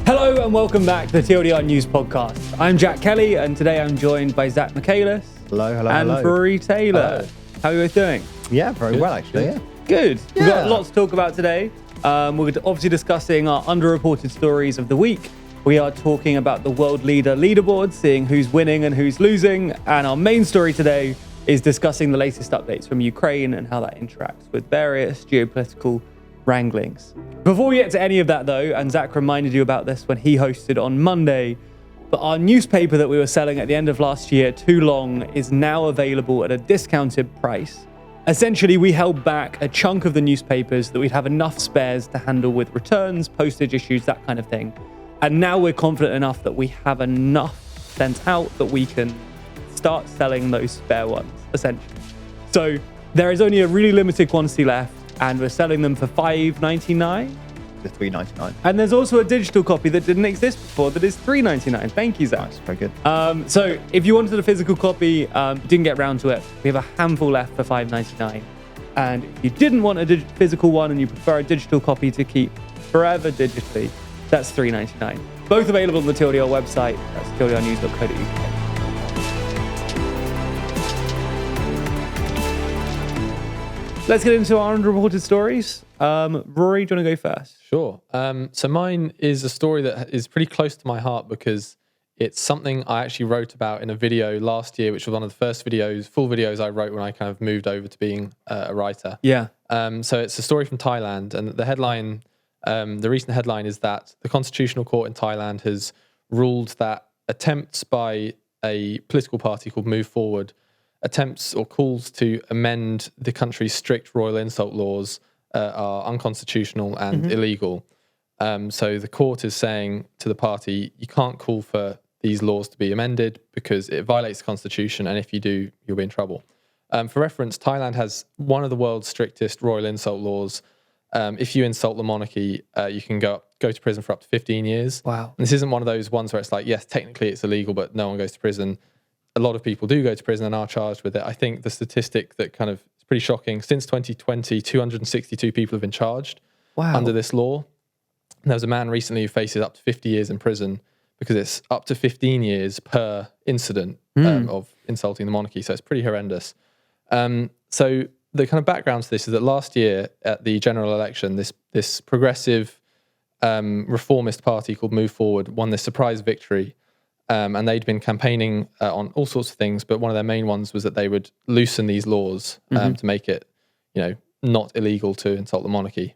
Hello and welcome back to the TLDR News Podcast. I'm Jack Kelly and today I'm joined by Zach Michaelis and Rory Taylor. Hello. How are you both doing? Yeah, very well actually, yeah. Good. We've got lots to talk about today. We're obviously discussing our underreported stories of the week. We are talking about the world leader leaderboard, seeing who's winning and who's losing. And our main story today is discussing the latest updates from Ukraine and how that interacts with various geopolitical wranglings. Before we get to any of that though, and Zach reminded you about this when he hosted on Monday, but our newspaper that we were selling at the end of last year, Too Long, is now available at a discounted price. Essentially, we held back a chunk of the newspapers that we'd have enough spares to handle with returns, postage issues, that kind of thing. And now we're confident enough that we have enough sent out that we can start selling those spare ones, essentially. So there is only a really limited quantity left, and we're selling them for $5.99. To $3.99. And there's also a digital copy that didn't exist before that is $3.99. Thank you, Zach. Nice, very good. So if you wanted a physical copy, didn't get round to it, we have a handful left for $5.99. And if you didn't want a physical one and you prefer a digital copy to keep forever digitally, that's $3.99. Both available on the TLDR website. That's tldrnews.co.uk. Let's get into our underreported stories. Rory, do you want to go first? Sure. So mine is a story that is pretty close to my heart because it's something I actually wrote about in a video last year, which was one of the first full videos I wrote when I kind of moved over to being a writer. Yeah. So it's a story from Thailand, and the headline, the recent headline is that the Constitutional Court in Thailand has ruled that attempts by a political party called Move Forward, attempts or calls to amend the country's strict royal insult laws are unconstitutional and illegal. So the court is saying to the party, you can't call for these laws to be amended because it violates the constitution, and if you do, you'll be in trouble. For reference, Thailand has one of the world's strictest royal insult laws. If you insult the monarchy, you can go to prison for up to 15 years. Wow. And this isn't one of those ones where it's like, yes, technically it's illegal, but no one goes to prison. A lot of people do go to prison and are charged with it. I think the statistic that kind of is pretty shocking, since 2020, 262 people have been charged under this law. And there was a man recently who faces up to 50 years in prison because it's up to 15 years per incident of insulting the monarchy. So it's pretty horrendous. So the kind of background to this is that last year at the general election, this progressive reformist party called Move Forward won this surprise victory. And they'd been campaigning on all sorts of things, but one of their main ones was that they would loosen these laws to make it, not illegal to insult the monarchy.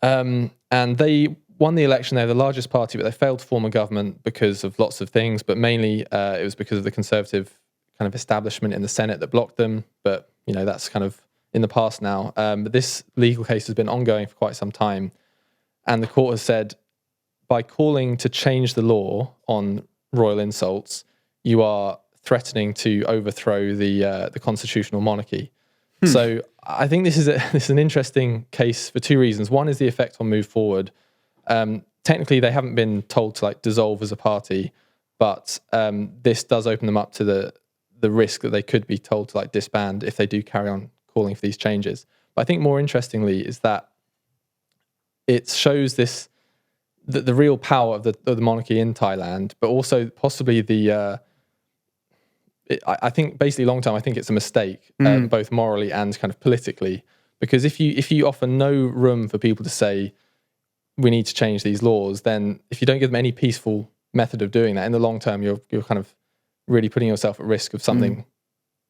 And they won the election. They're the largest party, but they failed to form a government because of lots of things, but mainly it was because of the conservative kind of establishment in the Senate that blocked them. But, that's kind of in the past now. But this legal case has been ongoing for quite some time. And the court has said, by calling to change the law on royal insults, you are threatening to overthrow the constitutional monarchy. So I think this is an interesting case for two reasons. One is the effect on Move Forward. Technically, they haven't been told to dissolve as a party, but this does open them up to the risk that they could be told to disband if they do carry on calling for these changes. But I think more interestingly is that it shows the real power of the monarchy in Thailand, but also possibly I think basically long term, I think it's a mistake, both morally and kind of politically, because if you offer no room for people to say, we need to change these laws, then if you don't give them any peaceful method of doing that, in the long term, you're kind of really putting yourself at risk of something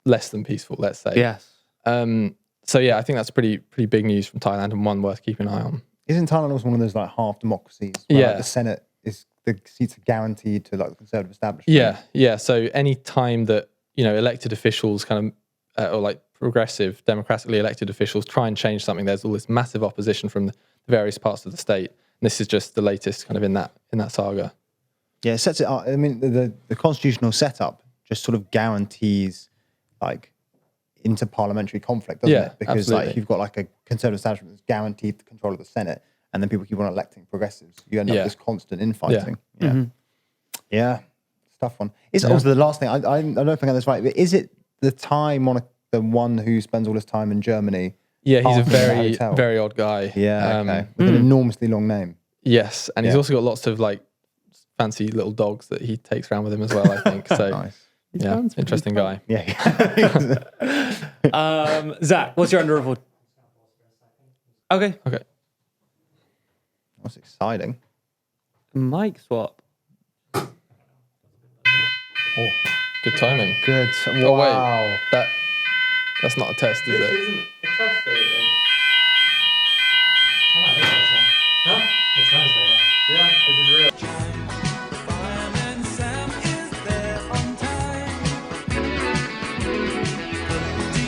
less than peaceful, let's say. Yes. So yeah, I think that's pretty big news from Thailand and one worth keeping an eye on. Isn't Thailand also one of those half democracies where the Senate is the seats are guaranteed to the conservative establishment? Yeah. So any time that elected officials kind of or progressive democratically elected officials try and change something, there's all this massive opposition from the various parts of the state. And this is just the latest kind of in that saga. Yeah, it sets it up. I mean, the constitutional setup just sort of guarantees interparliamentary conflict, doesn't it? Because absolutely. You've got a conservative establishment that's guaranteed the control of the Senate, and then people keep on electing progressives. You end up with this constant infighting. Yeah, it's a tough one. Is also the last thing, I don't know if I got this right, but is it the Thai monarch, the one who spends all his time in Germany? Yeah, he's a very odd guy. Yeah, okay. With an enormously long name. Yes, and he's Yeah. also got lots of like fancy little dogs that he takes around with him as well, I think. So Nice. yeah, sounds pretty interesting guy. Yeah. Zach, what's your underreported? Okay. Okay. That's exciting. Mic swap. Oh, good timing. Good. Oh Wow. wait, that's not a test, is it? isn't a test or anything. It's Wednesday, yeah. Yeah, this is real. Fireman Sam is there on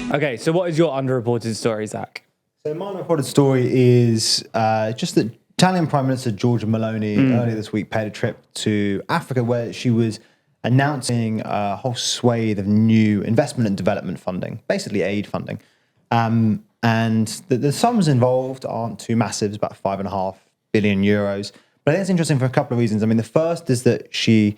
time. Okay, so what is your underreported story, Zach? So my reported story is just that Italian Prime Minister Giorgia Meloni earlier this week paid a trip to Africa where she was announcing a whole swathe of new investment and development funding, basically aid funding. And the sums involved aren't too massive, it's about 5.5 billion euros. But I think it's interesting for a couple of reasons. I mean, the first is that she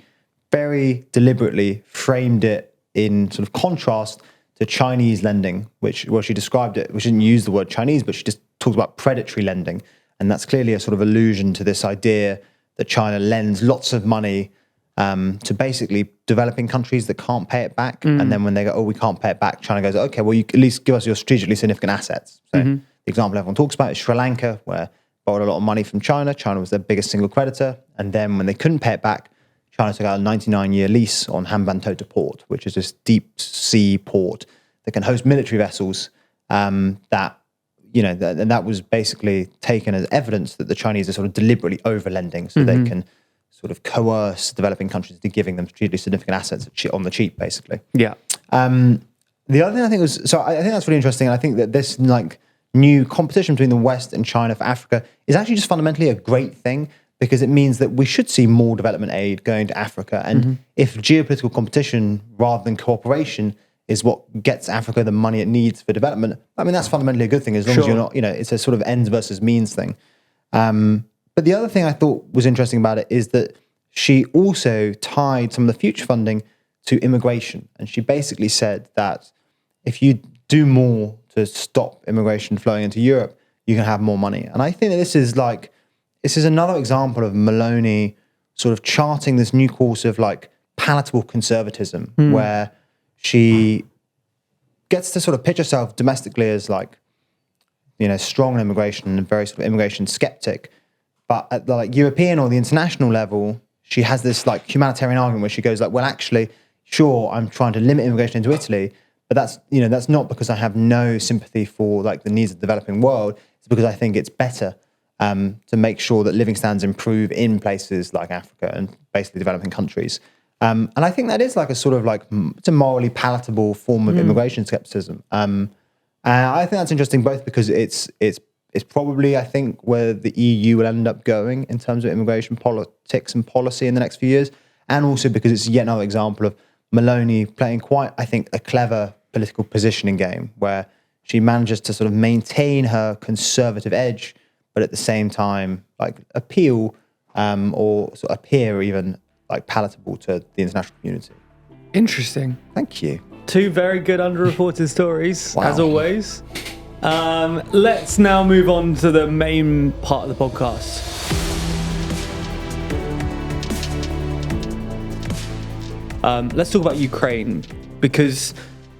very deliberately framed it in sort of contrast to Chinese lending, which, well, she described it, we shouldn't use the word Chinese, but she just talks about predatory lending. And that's clearly a sort of allusion to this idea that China lends lots of money to basically developing countries that can't pay it back. And then when they go, oh, we can't pay it back, China goes, okay, well, you at least give us your strategically significant assets. So the example everyone talks about is Sri Lanka, where borrowed a lot of money from China. China was their biggest single creditor. And then when they couldn't pay it back, China took out a 99-year lease on Hambantota Port, which is this deep sea port that can host military vessels that was basically taken as evidence that the Chinese are sort of deliberately over-lending so they can sort of coerce developing countries into giving them strategically significant assets on the cheap, basically. Yeah. The other thing I think I think that's really interesting. And I think that this like new competition between the West and China for Africa is actually just fundamentally a great thing because it means that we should see more development aid going to Africa. And if geopolitical competition rather than cooperation is what gets Africa the money it needs for development, I mean, that's fundamentally a good thing as long as you're not, it's a sort of ends versus means thing. But the other thing I thought was interesting about it is that she also tied some of the future funding to immigration. And she basically said that if you do more to stop immigration flowing into Europe, you can have more money. And I think that this is another example of Meloni sort of charting this new course of like palatable conservatism where she gets to sort of pitch herself domestically as like, strong on immigration and very sort of immigration skeptic. But at the like European or the international level, she has this like humanitarian argument where she goes like, well, actually, sure, I'm trying to limit immigration into Italy, but that's not because I have no sympathy for like the needs of the developing world. It's because I think it's better to make sure that living standards improve in places like Africa and basically developing countries. And I think that is like a sort of like, it's a morally palatable form of immigration skepticism. And I think that's interesting both because it's probably, I think, where the EU will end up going in terms of immigration politics and policy in the next few years. And also because it's yet another example of Meloni playing quite, I think, a clever political positioning game where she manages to sort of maintain her conservative edge, but at the same time, like appeal or sort of appear even like palatable to the international community. Interesting. Thank you. Two very good underreported stories, Wow. as always. Let's now move on to the main part of the podcast. Let's talk about Ukraine, because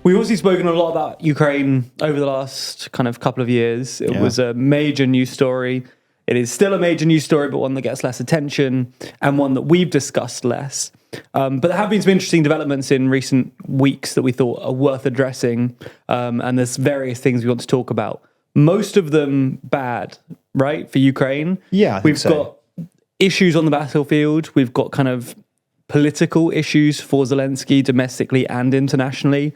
we've obviously spoken a lot about Ukraine over the last kind of couple of years. It was a major news story. It is still a major news story, but one that gets less attention and one that we've discussed less. But there have been some interesting developments in recent weeks that we thought are worth addressing. And there's various things we want to talk about. Most of them bad, right, for Ukraine. Yeah, I think We've so. got issues on the battlefield. We've got kind of political issues for Zelensky domestically and internationally.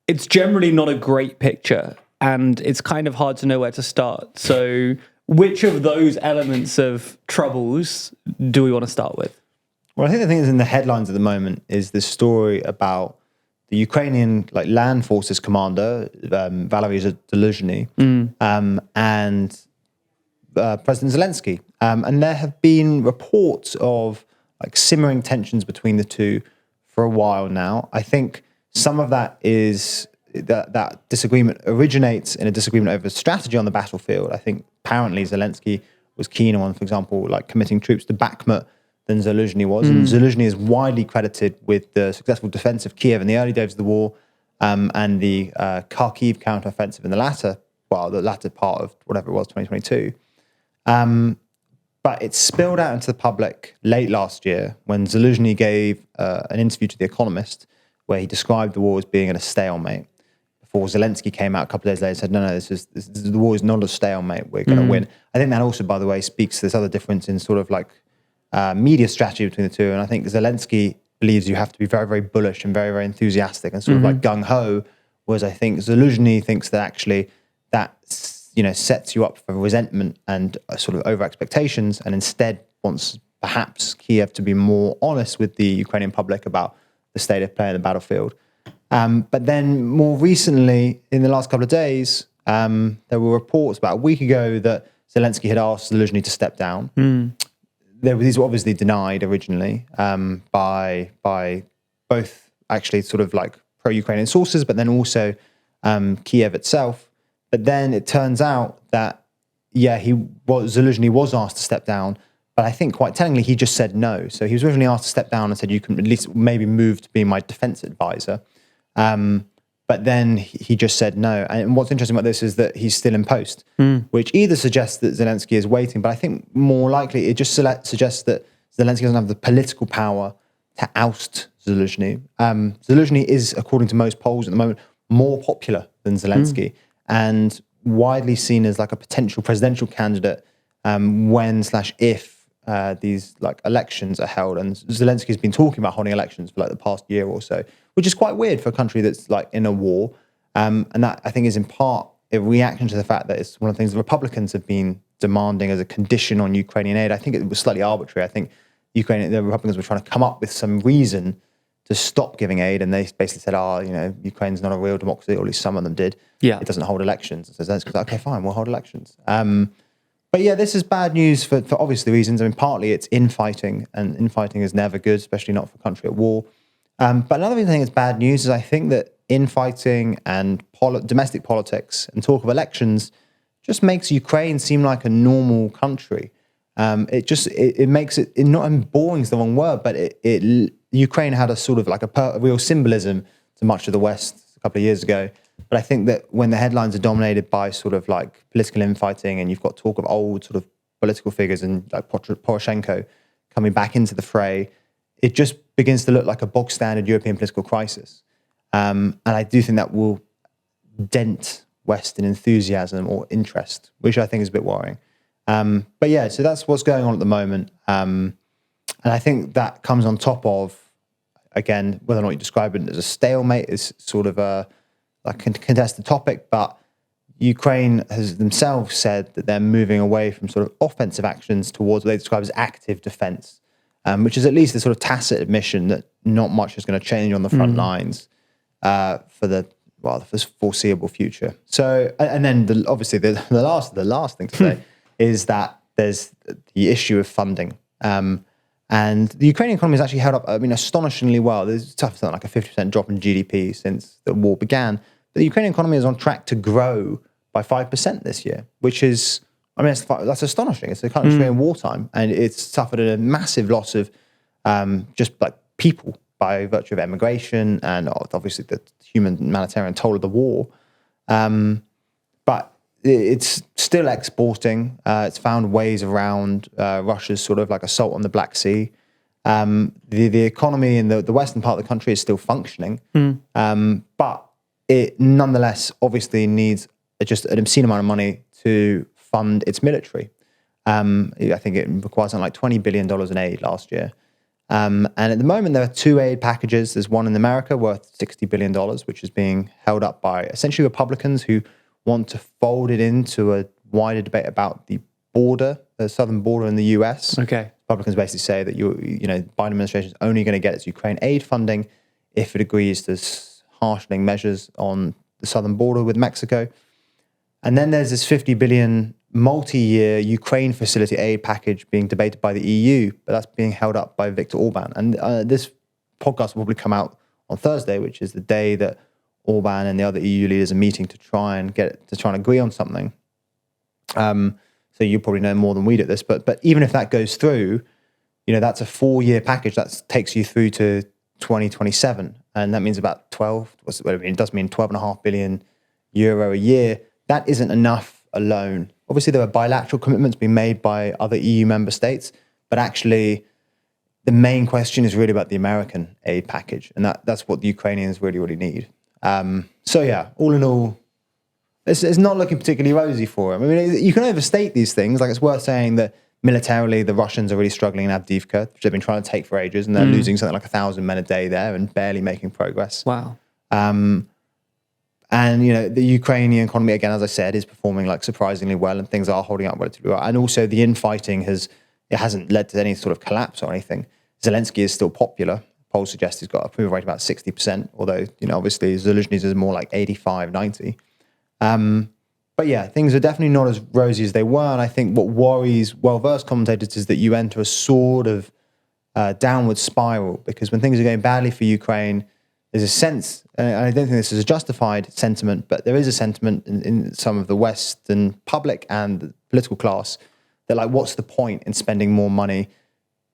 It's generally not a great picture, and it's kind of hard to know where to start. So which of those elements of troubles do we want to start with? Well, I think the thing that's in the headlines at the moment is this story about the Ukrainian like land forces commander, Valery Zaluzhny, and President Zelensky. And there have been reports of like simmering tensions between the two for a while now. I think some of that is that disagreement originates in a disagreement over strategy on the battlefield. I think apparently Zelensky was keener on, for example, like committing troops to Bakhmut than Zaluzhny was. And Zaluzhny is widely credited with the successful defense of Kiev in the early days of the war, and the Kharkiv counteroffensive in the latter part of whatever it was, 2022. But it spilled out into the public late last year when Zaluzhny gave an interview to The Economist where he described the war as being at a stalemate. Before Zelensky came out a couple of days later and said, no, the war is not a stalemate. We're going to win. I think that also, by the way, speaks to this other difference in sort of like media strategy between the two. And I think Zelensky believes you have to be very, very bullish and very, very enthusiastic and sort of like gung-ho, whereas I think Zaluzhny thinks that actually that, sets you up for resentment and sort of over expectations, and instead wants perhaps Kiev to be more honest with the Ukrainian public about the state of play on the battlefield. But then more recently, in the last couple of days, there were reports about a week ago that Zelensky had asked Zaluzhny to step down. These were obviously denied originally by both actually sort of like pro-Ukrainian sources, but then also Kiev itself. But then it turns out that, Zaluzhny was asked to step down, but I think quite tellingly, he just said no. So he was originally asked to step down and said, you can at least maybe move to be my defense advisor. But then he just said no. And what's interesting about this is that he's still in post, which either suggests that Zelensky is waiting, but I think more likely it just suggests that Zelensky doesn't have the political power to oust Zaluzhny. Zaluzhny is, according to most polls at the moment, more popular than Zelensky and widely seen as like a potential presidential candidate when/if these like elections are held. And Zelensky's been talking about holding elections for like the past year or so, which is quite weird for a country that's like in a war. And that I think is in part a reaction to the fact that it's one of the things the Republicans have been demanding as a condition on Ukrainian aid. I think it was slightly arbitrary. I think the Republicans were trying to come up with some reason to stop giving aid, and they basically said, Ukraine's not a real democracy, or at least some of them did. Yeah, it doesn't hold elections. And so Zelensky's like, okay, fine, we'll hold elections. But yeah, this is bad news for obviously reasons. I mean, partly it's infighting, and infighting is never good, especially not for a country at war. But another reason I think it's bad news is I think that infighting and domestic politics and talk of elections just makes Ukraine seem like a normal country. It makes it not boring is the wrong word, but Ukraine had a sort of like a real symbolism to much of the West a couple of years ago. But I think that when the headlines are dominated by sort of like political infighting, and you've got talk of old sort of political figures and like Poroshenko coming back into the fray, it just begins to look like a bog standard European political crisis. And I do think that will dent Western enthusiasm or interest, which I think is a bit worrying. But yeah, so that's what's going on at the moment. And I think that comes on top of, again, whether or not you describe it as a stalemate is sort of a contested topic, but Ukraine has themselves said that they're moving away from sort of offensive actions towards what they describe as active defense, which is at least a sort of tacit admission that not much is going to change on the front lines for the foreseeable future. So, and then obviously the last thing to say is that there's the issue of funding. And the Ukrainian economy has actually held up, astonishingly well. There's something like a 50% drop in GDP since the war began. But the Ukrainian economy is on track to grow by 5% this year, which is, that's astonishing. It's a country in wartime, and it's suffered a massive loss of just like people by virtue of emigration and obviously the humanitarian toll of the war. But it's still exporting. It's found ways around Russia's sort of like assault on the Black Sea. The economy in the western part of the country is still functioning, but it nonetheless obviously needs just an obscene amount of money to fund its military. I think it requires something like $20 billion in aid last year. And at the moment, there are two aid packages. There's one in America worth $60 billion, which is being held up by essentially Republicans who want to fold it into a wider debate about the southern border in the US. Okay. Republicans basically say that Biden administration is only going to get its Ukraine aid funding if it agrees to harshening measures on the southern border with Mexico. And then there's this $50 billion multi-year Ukraine facility aid package being debated by the EU, but that's being held up by Viktor Orban. And this podcast will probably come out on Thursday, which is the day that Orban and the other EU leaders are meeting to try and agree on something. So so you probably know more than we do at this. But even if that goes through, that's a 4-year package that takes you through to 2027, and that means about 12. It does mean 12.5 billion euro a year. That isn't enough alone. Obviously, there are bilateral commitments being made by other EU member states, but actually, the main question is really about the American aid package, and that's what the Ukrainians really, really need. So yeah, all in all, it's not looking particularly rosy for them. I mean, you can overstate these things. Like, it's worth saying that militarily, the Russians are really struggling in Avdiivka, which they've been trying to take for ages, and they're losing something like 1,000 men a day there and barely making progress. Wow. And the Ukrainian economy, again, as I said, is performing like surprisingly well, and things are holding up relatively well. And also, the infighting hasn't led to any sort of collapse or anything. Zelensky is still popular. Polls suggest he's got a approval rate of about 60%, although, obviously Zelensky's is more like 85, 90. But yeah, things are definitely not as rosy as they were. And I think what worries well-versed commentators is that you enter a sort of downward spiral, because when things are going badly for Ukraine, there's a sense, and I don't think this is a justified sentiment, but there is a sentiment in some of the Western public and the political class that, like, what's the point in spending more money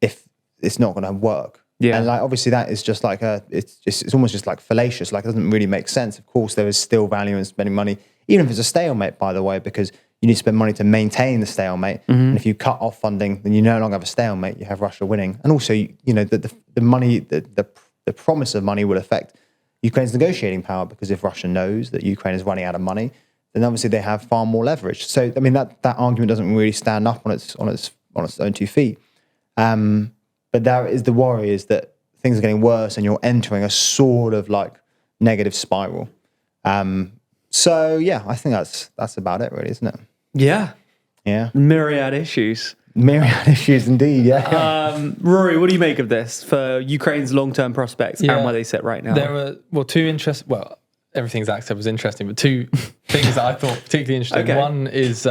if it's not going to work? Yeah. And like, obviously that is just like it's almost just like fallacious. Like, it doesn't really make sense. Of course, there is still value in spending money, even if it's a stalemate, by the way, because you need to spend money to maintain the stalemate. And if you cut off funding, then you no longer have a stalemate. You have Russia winning. And also, the money, the promise of money will affect Ukraine's negotiating power, because if Russia knows that Ukraine is running out of money, then obviously they have far more leverage. So, I mean, that argument doesn't really stand up on its own 2 feet. But there is the worry is that things are getting worse and you're entering a sort of like negative spiral. So yeah, I think that's about it, really, isn't it? Yeah. Yeah. Myriad issues. Myriad issues indeed, yeah. Rory, what do you make of this for Ukraine's long-term prospects and where they sit right now? There were two interesting, everything Zach said was interesting, but two things that I thought particularly interesting. Okay. One is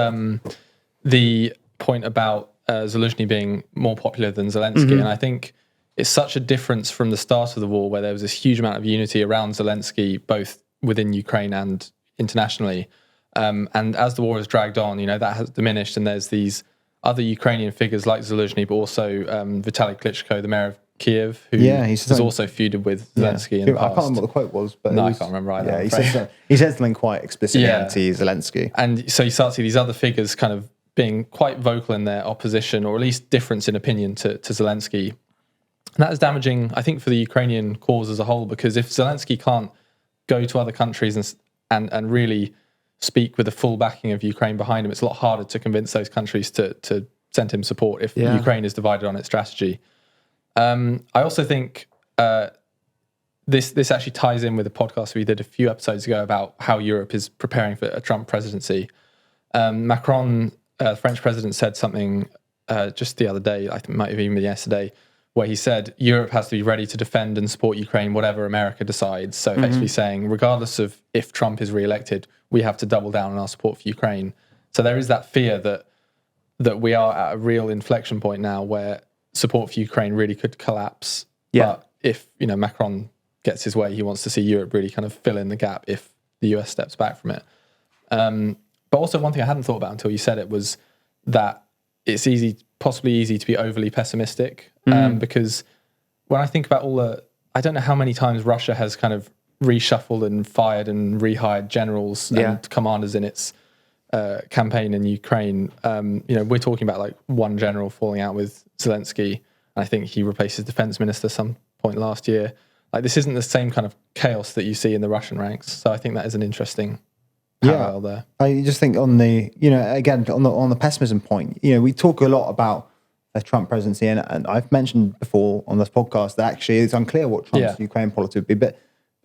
the point about Zelensky being more popular than Zelensky. And I think it's such a difference from the start of the war, where there was this huge amount of unity around Zelensky, both within Ukraine and internationally. And as the war has dragged on, that has diminished, and there's these other Ukrainian figures like Zelensky, but also Vitaly Klitschko, the mayor of Kiev, who has also feuded with Zelensky in the past. I can't remember what the quote was, but I can't remember either. Yeah, he said something quite explicitly anti-Zelensky. And so you start to see these other figures kind of being quite vocal in their opposition, or at least difference in opinion to Zelensky. And that is damaging, I think, for the Ukrainian cause as a whole, because if Zelensky can't go to other countries and really speak with the full backing of Ukraine behind him, it's a lot harder to convince those countries to send him support if Ukraine is divided on its strategy. I also think this actually ties in with a podcast we did a few episodes ago about how Europe is preparing for a Trump presidency. Macron, the French president, said something just the other day, I think it might have even been yesterday, where he said Europe has to be ready to defend and support Ukraine, whatever America decides. So effectively saying, regardless of if Trump is re-elected, we have to double down on our support for Ukraine. So there is that fear that we are at a real inflection point now where support for Ukraine really could collapse. Yeah. But if Macron gets his way, he wants to see Europe really kind of fill in the gap if the US steps back from it. But also one thing I hadn't thought about until you said it was that it's possibly easy to be overly pessimistic, because when I think about I don't know how many times Russia has kind of reshuffled and fired and rehired generals and commanders in its campaign in Ukraine. We're talking about like one general falling out with Zelensky. And I think he replaced his defense minister some point last year. Like, this isn't the same kind of chaos that you see in the Russian ranks. So I think that is an interesting parallel there. I just think on the, again, on the pessimism point, we talk a lot about the Trump presidency, and I've mentioned before on this podcast that actually it's unclear what Trump's Ukraine policy would be. But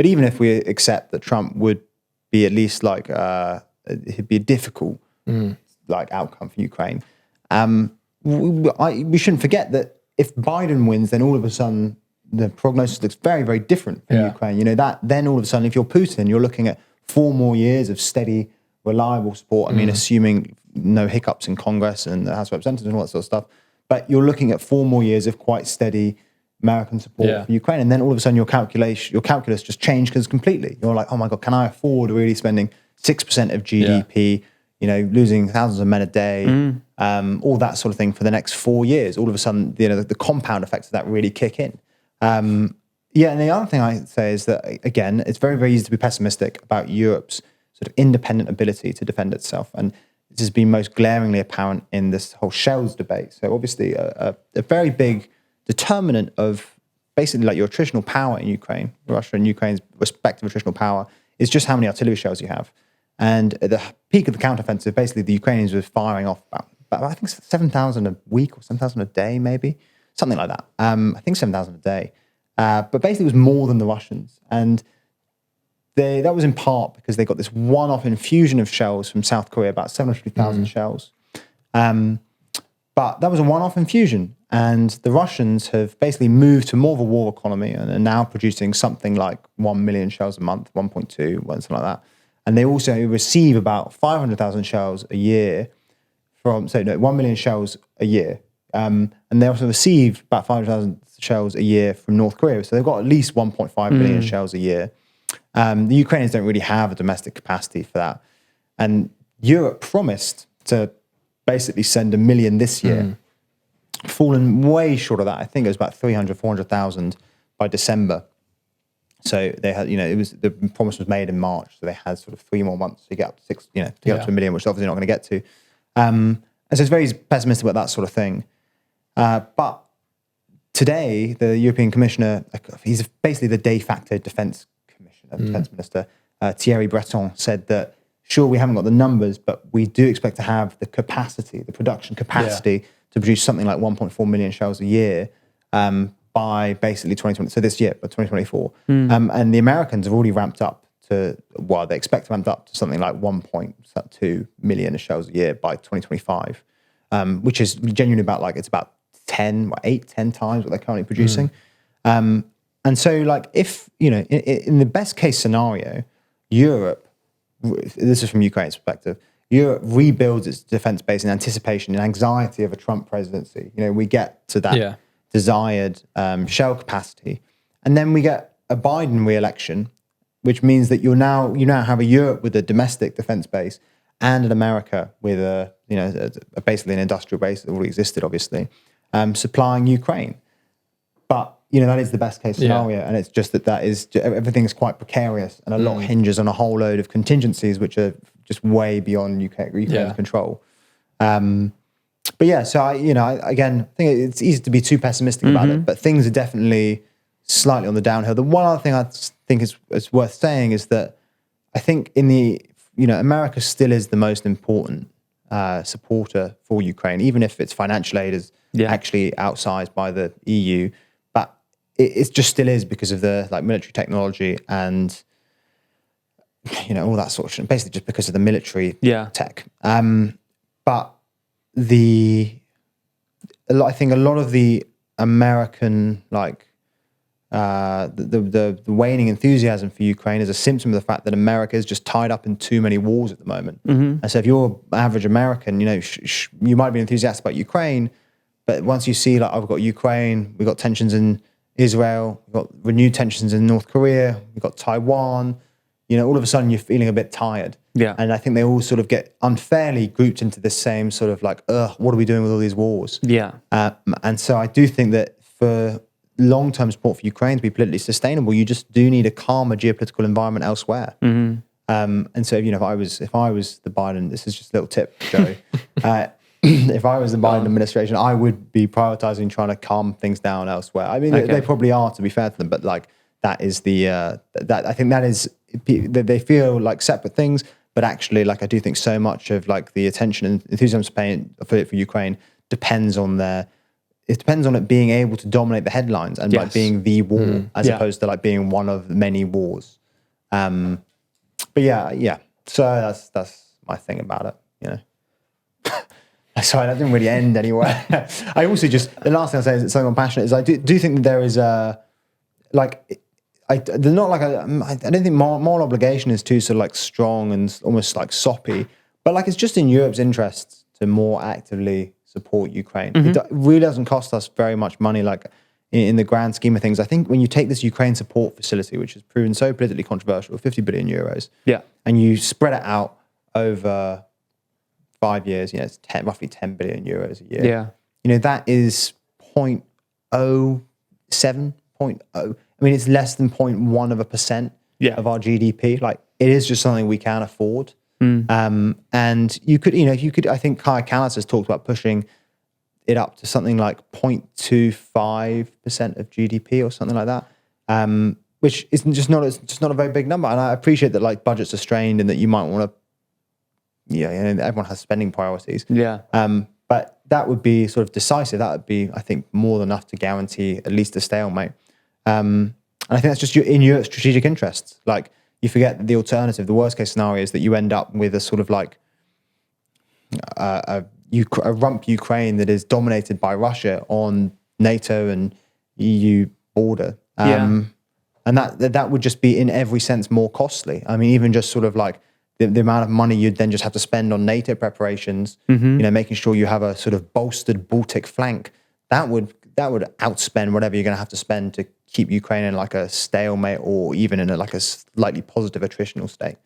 even if we accept that Trump would be at least like, it'd be a difficult like outcome for Ukraine, we shouldn't forget that if Biden wins, then all of a sudden the prognosis looks very, very different for Ukraine. That then all of a sudden, if you're Putin, you're looking at 4 more years of steady, reliable support. I mean, assuming no hiccups in Congress and the House of Representatives and all that sort of stuff. But you're looking at 4 more years of quite steady American support for Ukraine. And then all of a sudden your calculus just changes completely. You're like, oh my God, can I afford really spending 6% of GDP, losing thousands of men a day, all that sort of thing for the next 4 years. All of a sudden, the compound effects of that really kick in. And the other thing I say is that, again, it's very, very easy to be pessimistic about Europe's sort of independent ability to defend itself. And this has been most glaringly apparent in this whole shells debate. So obviously a very big determinant of basically like your attritional power in Ukraine, Russia and Ukraine's respective attritional power, is just how many artillery shells you have. And at the peak of the counteroffensive, basically the Ukrainians were firing off about I think 7,000 a week or 7,000 a day, maybe something like that. I think 7,000 a day, but basically it was more than the Russians. And that was in part because they got this one-off infusion of shells from South Korea, about 750,000 shells. But that was a one-off infusion, and the Russians have basically moved to more of a war economy and are now producing something like 1 million shells a month, 1.2, something like that. And they also receive about 500,000 shells a year 1 million shells a year. And they also receive about 500,000 shells a year from North Korea. So they've got at least 1.5 million shells a year. The Ukrainians don't really have a domestic capacity for that. And Europe promised to basically send 1 million this year, fallen way short of that. I think it was about 300, 400,000 by December. So they had, the promise was made in March. So they had sort of 3 more months to get up to get up to 1 million, which obviously not going to get to. And so it's very pessimistic about that sort of thing. But today, the European Commissioner, he's basically the de facto defense commissioner, defense minister, Thierry Breton, said that, sure, we haven't got the numbers, but we do expect to have the capacity, the production capacity to produce something like 1.4 million shells a year by basically 2020. So this year, by 2024. And the Americans have already ramped up to, they expect to ramp up to something like 1.2 million shells a year by 2025, which is genuinely it's about 10 times what they're currently producing. And so if, in the best case scenario, Europe, this is from Ukraine's perspective, Europe rebuilds its defense base in anticipation and anxiety of a Trump presidency. We get to that desired shell capacity. And then we get a Biden re-election, which means that you now have a Europe with a domestic defense base and an America with basically an industrial base that already existed, obviously, supplying Ukraine. But that is the best case scenario, and it's just that is everything is quite precarious, and a lot hinges on a whole load of contingencies which are just way beyond Ukraine's control. But yeah, so I again think it's easy to be too pessimistic about it, but things are definitely slightly on the downhill. The one other thing I think is worth saying is that I think America still is the most important supporter for Ukraine, even if its financial aid is actually outsized by the EU. But it just still is because of the military technology and all that sort of shit. Basically, just because of the military tech. But I think a lot of the American the waning enthusiasm for Ukraine is a symptom of the fact that America is just tied up in too many wars at the moment. And so if you're average American, you might be enthusiastic about Ukraine, but once you see I've got Ukraine, we've got tensions in Israel, we've got renewed tensions in North Korea, we've got Taiwan, all of a sudden you're feeling a bit tired. Yeah. And I think they all sort of get unfairly grouped into the same sort of what are we doing with all these wars? Yeah. And so I do think that for long-term support for Ukraine to be politically sustainable, you just do need a calmer geopolitical environment elsewhere. And so, if I was the Biden, this is just a little tip, Joey. If I was the Biden administration, I would be prioritizing trying to calm things down elsewhere. I mean, they probably are, to be fair to them, but that is I think that is, they feel like separate things, but actually, I do think so much of the attention and enthusiasm paying for Ukraine depends on it being able to dominate the headlines and being the war as opposed to being one of many wars. But yeah. So that's my thing about it, Sorry, that didn't really end anywhere. I also the last thing I'll say is something I'm passionate is I do think that there is I don't think moral obligation is too sort of strong and almost soppy, but it's just in Europe's interests to more actively support Ukraine. It really doesn't cost us very much money, in the grand scheme of things. I think when you take this Ukraine support facility, which has proven so politically controversial, 50 billion euros, and you spread it out over 5 years, it's roughly 10 billion euros a year. Yeah. That is 0.07, 0.0. I mean, it's less than 0.1% of our GDP. Like, it is just something we can afford. And you could, I think Kai Kallas has talked about pushing it up to something like 0.25% of GDP or something like that, which is just not a very big number. And I appreciate that like budgets are strained and that you might want to, everyone has spending priorities. Yeah. But that would be sort of decisive. That would be, I think, more than enough to guarantee at least a stalemate. And I think that's just in your strategic interests. Like, you forget that the alternative, the worst case scenario is that you end up with a sort of like a rump Ukraine that is dominated by Russia on NATO and EU border. And that would just be in every sense more costly. I mean, even just sort of like the amount of money you'd then just have to spend on NATO preparations, making sure you have a sort of bolstered Baltic flank, that would outspend whatever you're going to have to spend to keep Ukraine in like a stalemate or even in like a slightly positive attritional state.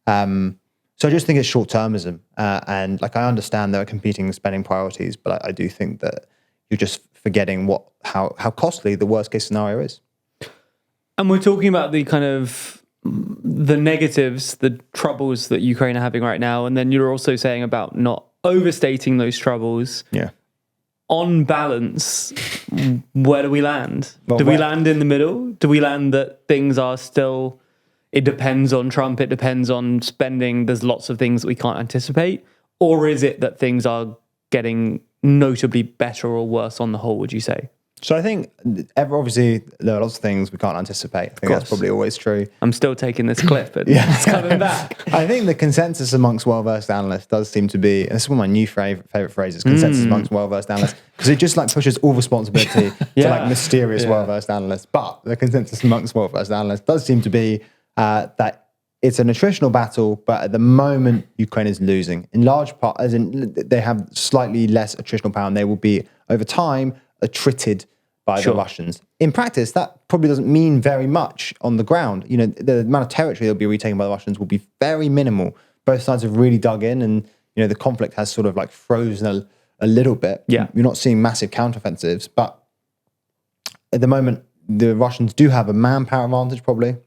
So I just think it's short-termism. And like, I understand there are competing spending priorities, but I do think that you're just forgetting how costly the worst case scenario is. And we're talking about the kind of the negatives, the troubles that Ukraine are having right now. And then you're also saying about not overstating those troubles. Yeah. On balance, where do we land? Do we land in the middle? Do we land that things are still, it depends on Trump, it depends on spending, there's lots of things that we can't anticipate? Or is it that things are getting notably better or worse on the whole, would you say? So I think, obviously, there are lots of things we can't anticipate. I think that's probably always true. I'm still taking this clip and it's coming back. I think the consensus amongst well-versed analysts does seem to be, and this is one of my new favorite phrases, consensus amongst well-versed analysts, because it just like pushes all responsibility to like mysterious well-versed analysts. But the consensus amongst well-versed analysts does seem to be that it's an attritional battle, but at the moment, Ukraine is losing. In large part, as in they have slightly less attritional power, and they will be, over time, attrited by the Russians. In practice, that probably doesn't mean very much on the ground. The amount of territory that'll be retaken by the Russians will be very minimal. Both sides have really dug in, and the conflict has sort of like frozen a little bit. Yeah. You're not seeing massive counteroffensives, but at the moment, the Russians do have a manpower advantage, probably.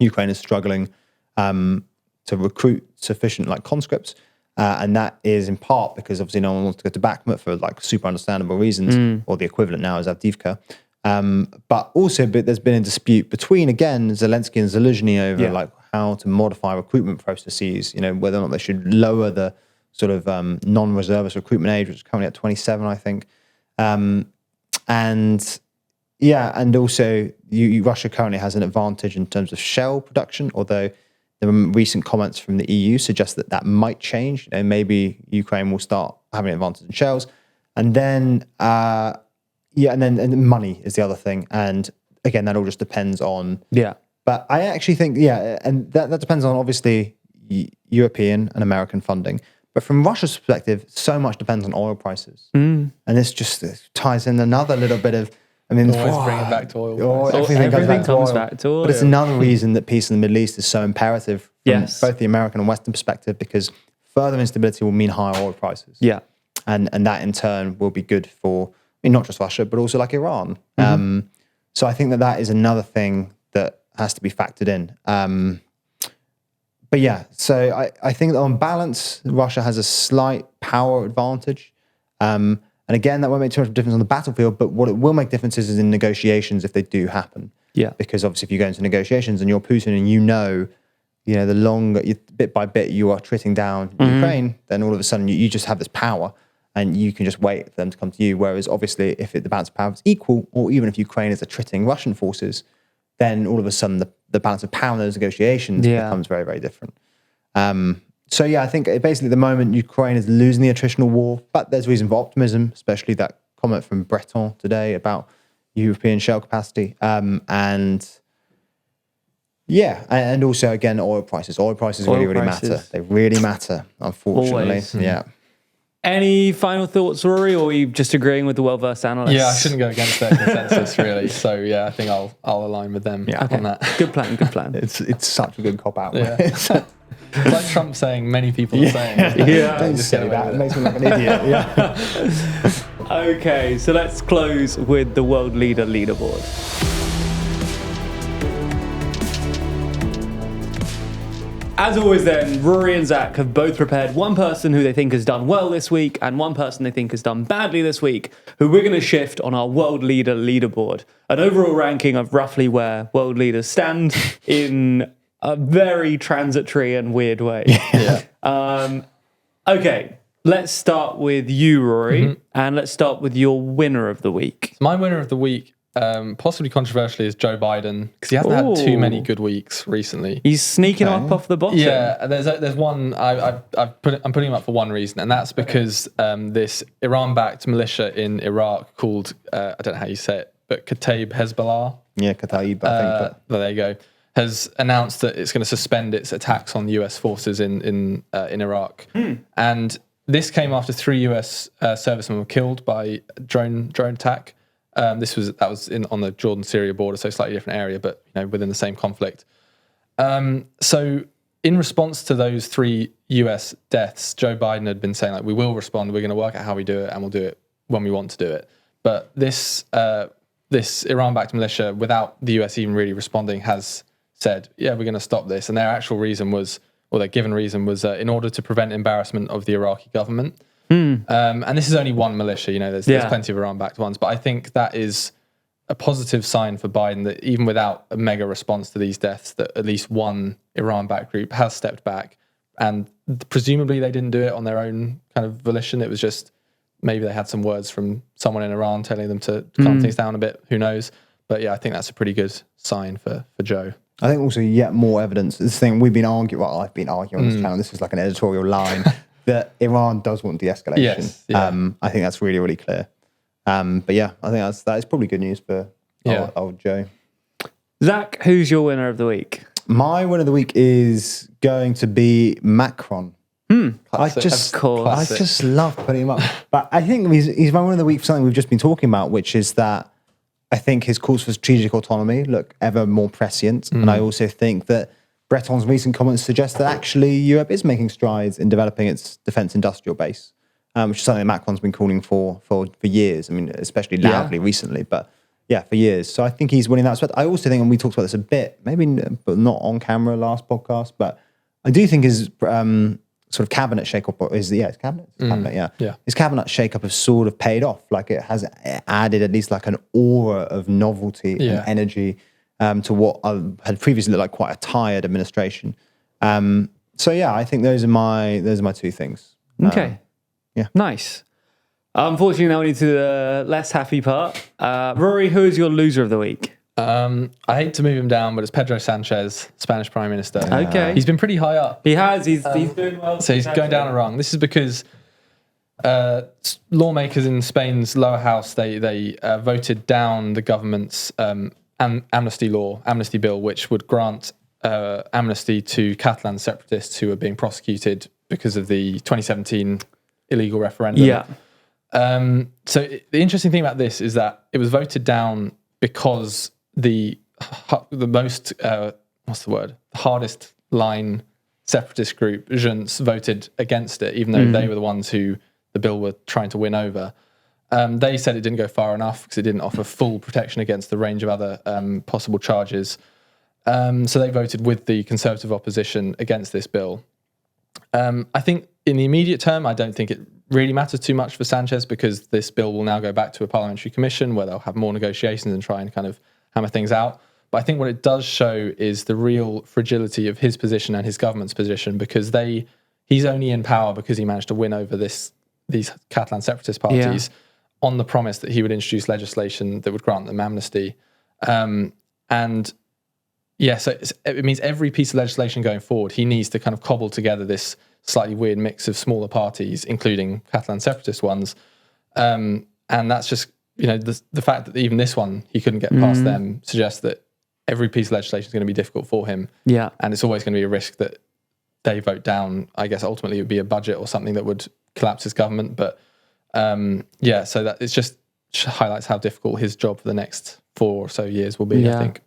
Ukraine is struggling to recruit sufficient like conscripts. And that is in part because obviously no one wants to go to Bakhmut for like super understandable reasons, or the equivalent now is Avdiivka. But also there's been a dispute between, again, Zelensky and Zaluzhny over like how to modify recruitment processes, whether or not they should lower the sort of non-reservist recruitment age, which is currently at 27, I think. And also Russia currently has an advantage in terms of shell production, although the recent comments from the EU suggest that might change. And maybe Ukraine will start having an advantage in shells. And then, and then money is the other thing. And again, that all just depends on. Yeah. But I actually think, and that depends on obviously European and American funding. But from Russia's perspective, so much depends on oil prices. And this just ties in another little bit of, always bring it back to oil. Everything comes back to oil. But it's another reason that peace in the Middle East is so imperative from both the American and Western perspective, because further instability will mean higher oil prices. Yeah. And that in turn will be good for, not just Russia, but also like Iran. So I think that is another thing that has to be factored in. So I think that on balance, Russia has a slight power advantage. And again, that won't make too much of a difference on the battlefield, but what it will make differences is in negotiations if they do happen. Yeah. Because obviously if you go into negotiations and you're Putin and the longer, bit by bit, you are tritting down Ukraine, then all of a sudden you just have this power and you can just wait for them to come to you. Whereas obviously if the balance of power is equal, or even if Ukraine is attriting Russian forces, then all of a sudden the balance of power in those negotiations becomes very, very different. So I think basically at the moment Ukraine is losing the attritional war, but there's reason for optimism, especially that comment from Breton today about European shell capacity. And also again, oil prices. Oil prices really matter. They really matter, unfortunately. Always. Yeah. Any final thoughts, Rory, or are you just agreeing with the well-versed analysts? Yeah, I shouldn't go against their consensus, really. So, yeah, I think I'll align with them on that. Good plan, good plan. It's such a good cop-out. Yeah. It's like Trump saying many people are saying. Yeah. Don't Just say get away that. with It it. makes me like an idiot. Yeah. Okay, so let's close with the world leader leaderboard. As always then, Rory and Zach have both prepared one person who they think has done well this week and one person they think has done badly this week, who we're going to shift on our world leader leaderboard. An overall ranking of roughly where world leaders stand in a very transitory and weird way. Yeah. Okay, let's start with you, Rory, and let's start with your winner of the week. My winner of the week, possibly controversially, is Joe Biden, because he hasn't had too many good weeks recently. He's sneaking up off the bottom. Yeah, there's one. I'm putting him up for one reason, and that's because this Iran-backed militia in Iraq called I don't know how you say it, but Kataib Hezbollah. Yeah, Kataib, I think. Well, there you go. Has announced that it's going to suspend its attacks on US forces in Iraq, and this came after 3 US servicemen were killed by drone attack. That was on the Jordan-Syria border, so slightly different area, but within the same conflict. So in response to those 3 US deaths, Joe Biden had been saying, like, we will respond, we're going to work out how we do it, and we'll do it when we want to do it. But this Iran-backed militia, without the US even really responding, has said, yeah, we're going to stop this. And their actual reason was, or their given reason was, in order to prevent embarrassment of the Iraqi government. And this is only one militia, there's plenty of Iran-backed ones, but I think that is a positive sign for Biden that even without a mega response to these deaths, that at least one Iran-backed group has stepped back, and presumably they didn't do it on their own kind of volition. It was just maybe they had some words from someone in Iran telling them to calm things down a bit. Who knows? But yeah, I think that's a pretty good sign for Joe. I think also yet more evidence. This thing we've been arguing. Well, I've been arguing on this channel. This is like an editorial line that Iran does want de-escalation. Yes, yeah. I think that's really, really clear. But yeah, I think that is probably good news for old Joe. Zach, who's your winner of the week? My winner of the week is going to be Macron. I just love putting him up. But I think he's my winner of the week for something we've just been talking about, which is that I think his calls for strategic autonomy look ever more prescient. And I also think that Breton's recent comments suggest that actually Europe is making strides in developing its defence industrial base, which is something that Macron's been calling for years. I mean, especially loudly recently, but yeah, for years. So I think he's winning that aspect. I also think, and we talked about this a bit, maybe but not on camera last podcast, but I do think his sort of cabinet shake-up his cabinet, his cabinet shake-up has sort of paid off. Like it has added at least like an aura of novelty and energy to what had previously looked like quite a tired administration. So yeah, I think those are my 2 things. Okay. Nice. Unfortunately, now we need to the less happy part. Rory, who is your loser of the week? I hate to move him down, but it's Pedro Sanchez, Spanish Prime Minister. Okay. He's been pretty high up. He has. He's doing well. So he's going down a rung. This is because lawmakers in Spain's lower house, they voted down the government's amnesty bill, which would grant amnesty to Catalan separatists who are being prosecuted because of the 2017 illegal referendum. Yeah. So the interesting thing about this is that it was voted down because the most the hardest line separatist group, Junts, voted against it, even though they were the ones who the bill were trying to win over. They said it didn't go far enough because it didn't offer full protection against the range of other possible charges. So they voted with the Conservative opposition against this bill. I think in the immediate term, I don't think it really matters too much for Sanchez because this bill will now go back to a parliamentary commission where they'll have more negotiations and try and kind of hammer things out. But I think what it does show is the real fragility of his position and his government's position, because he's only in power because he managed to win over these Catalan separatist parties on the promise that he would introduce legislation that would grant them amnesty. So it means every piece of legislation going forward, he needs to kind of cobble together this slightly weird mix of smaller parties, including Catalan separatist ones. And that's just, the fact that even this one, he couldn't get past them suggests that every piece of legislation is going to be difficult for him. Yeah. And it's always going to be a risk that they vote down. I guess ultimately it would be a budget or something that would collapse his government. But so that it's just highlights how difficult his job for the next 4 or so years will be. I think.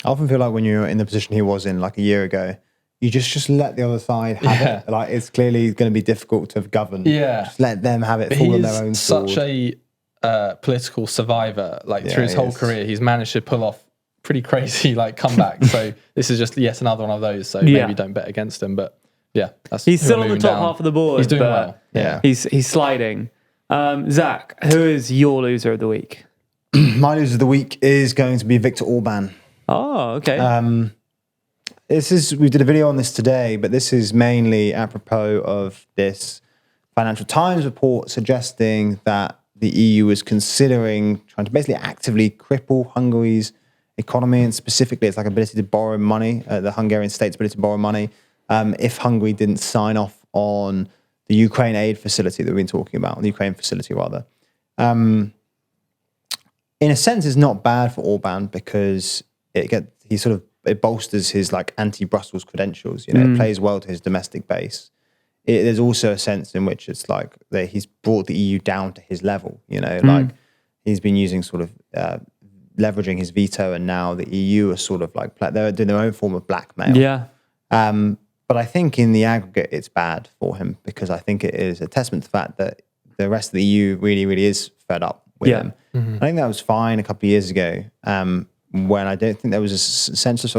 I often feel like when you're in the position he was in like a year ago, you just let the other side have it. Like it's clearly going to be difficult to govern. Yeah, just let them have it. Fall on their own sword. Such a political survivor. Like through his whole career, he's managed to pull off pretty crazy like comebacks. So this is just yet another one of those. So maybe don't bet against him. But he's still on the top half of the board. He's doing well. Yeah, he's sliding. Zach, who is your loser of the week? My loser of the week is going to be Viktor Orban. Oh, okay. We did a video on this today, but this is mainly apropos of this Financial Times report suggesting that the EU is considering trying to basically actively cripple Hungary's economy, and specifically its ability to borrow money, the Hungarian state's ability to borrow money, if Hungary didn't sign off on the Ukraine aid facility that we've been talking about, the Ukraine facility rather. In a sense, it's not bad for Orban because it bolsters his anti-Brussels credentials. It plays well to his domestic base. There's also a sense in which it's like he's brought the EU down to his level. He's been using leveraging his veto, and now the EU are they're doing their own form of blackmail. Yeah. But I think in the aggregate, it's bad for him because I think it is a testament to the fact that the rest of the EU really, really is fed up with him. Mm-hmm. I think that was fine a couple of years ago. When I don't think there was a sense of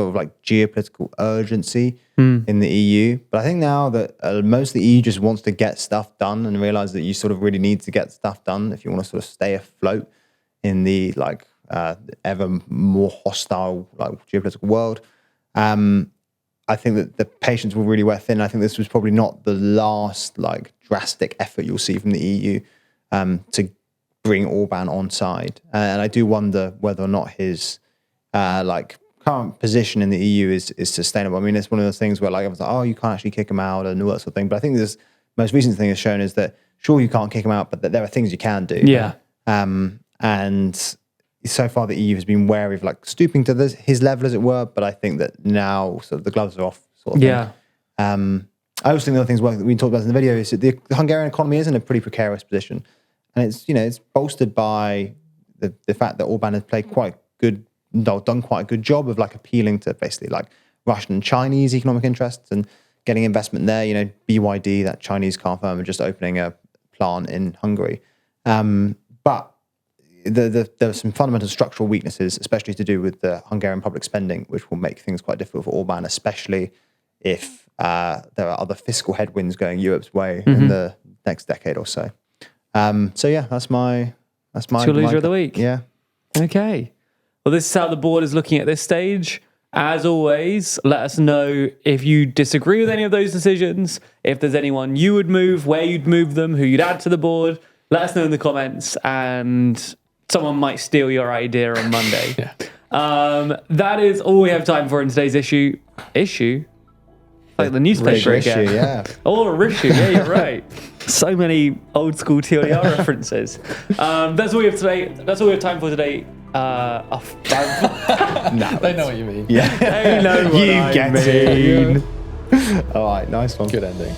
geopolitical urgency in the EU. But I think now that most of the EU just wants to get stuff done and realize that you really need to get stuff done if you want to stay afloat in the ever more hostile geopolitical world. I think that the patience will really wear thin. I think this was probably not the last drastic effort you'll see from the EU to bring Orban on side. And I do wonder whether or not his current position in the EU is sustainable. I mean, it's one of those things where everyone's like, oh, you can't actually kick him out and all that sort of thing. But I think this most recent thing has shown is that sure, you can't kick him out, but that there are things you can do. Yeah. And so far the EU has been wary of stooping to his level, as it were. But I think that now the gloves are off sort of thing. I also think the other things that we talked about in the video is that the Hungarian economy is in a pretty precarious position. And it's bolstered by the fact that Orban has done quite a good job of appealing to basically Russian and Chinese economic interests and getting investment there. BYD, that Chinese car firm, are just opening a plant in Hungary. But there are some fundamental structural weaknesses, especially to do with the Hungarian public spending, which will make things quite difficult for Orban, especially if there are other fiscal headwinds going Europe's way in the next decade or so. That's my your loser of the week. Yeah. Okay. Well, this is how the board is looking at this stage. As always, let us know if you disagree with any of those decisions, if there's anyone you would move, where you'd move them, who you'd add to the board. Let us know in the comments, and someone might steal your idea on Monday. That is all we have time for in today's issue. Like the newspaper again. Issue, yeah. Oh, issue. Yeah, you're right. So many old school TLDR references. That's all we have today. That's all we have time for today. No, they know what you mean. Yeah. They know what I mean. All right, nice one. Good ending.